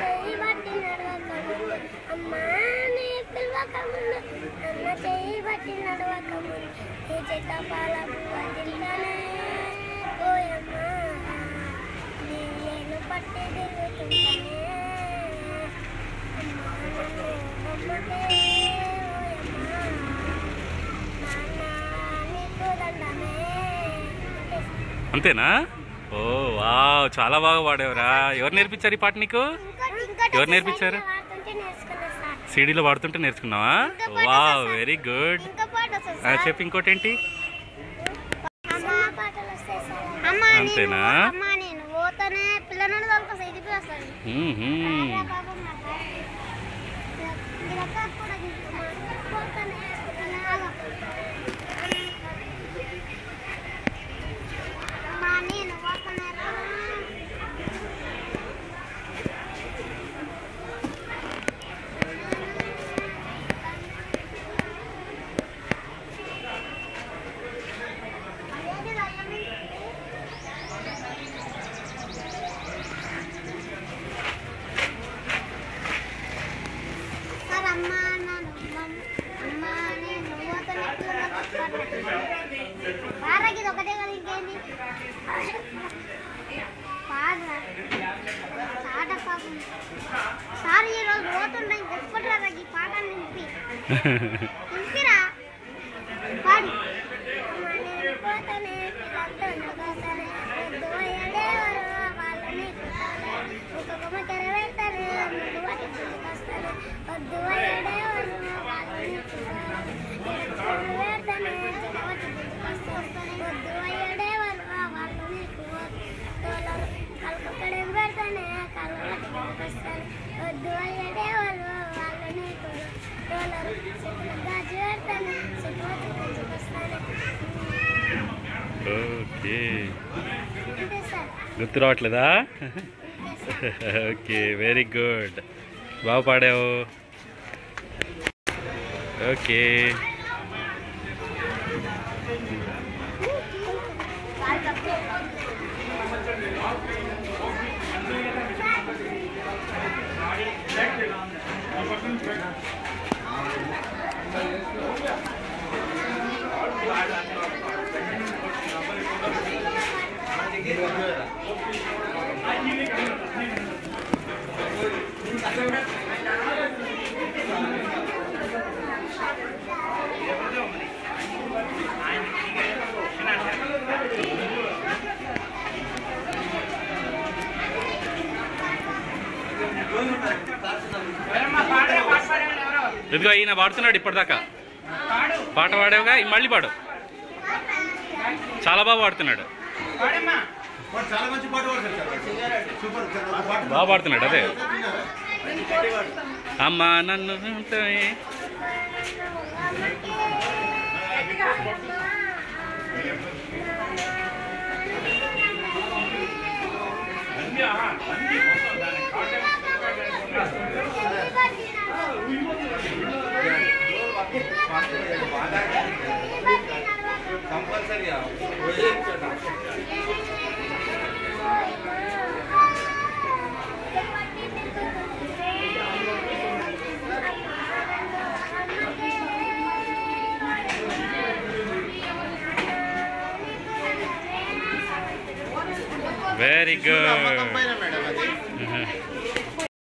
చెయ్యి బట్టి నడవకముందు అమ్మా నీ పిలవకముందు అన్న చెయ్యి బట్టి నడవకముందు నీ చేత పాల పువ్వ తింటానే ఓయమ్మా నీ ఏను పట్టి తిరుగుతుంటానే అమ్మా నన్ను నమ్మకే ఓయమ్మా నాన్న నీకు దండమే. అంతేనా? ఓ వావ్, చాలా బాగా పాడేవరా. ఎవరు నేర్పించారు ఈ పాట నీకు? ఎవరు నేర్పించారు? సీడీలో పాడుతుంటే నేర్చుకున్నావా? Wow, very good. చెప్పి ఇంకోటి ఏంటి? అంతేనా? ఒకటే కదా ఇంకేంటి పాట పాపం సార్ ఈరోజు పోతుండే ఇంకెప్పటిరా ఈ పాటని నింపిరా పాడి పోతానే వాళ్ళని ఇంకొక తెర పెడతారు వస్తాను వద్దు అయ్యేవారు వాళ్ళని పెడతానే వద్దు అయ్యేవారు వాళ్ళని కలకక్కడేం పెడతానే కళ్ళకి వస్తాను వద్దు అయ్యేవారు వాళ్ళని తోలరు చెట్లు గాజు పెడతాను చెట్లు వస్తాను. ఓకే, గుర్తు రావట్లేదా? ఓకే, వెరీ గుడ్, బాగా పాడావు. ఓకే, ఇదిగో ఈయన పాడుతున్నాడు ఇప్పటిదాకా. పాట పాడావుగా, మళ్ళీ పాడు. చాలా బాగా పాడుతున్నాడు, బాగా పాడుతున్నాడు. అదే అమ్మా నన్ను వెరీ గుడ్.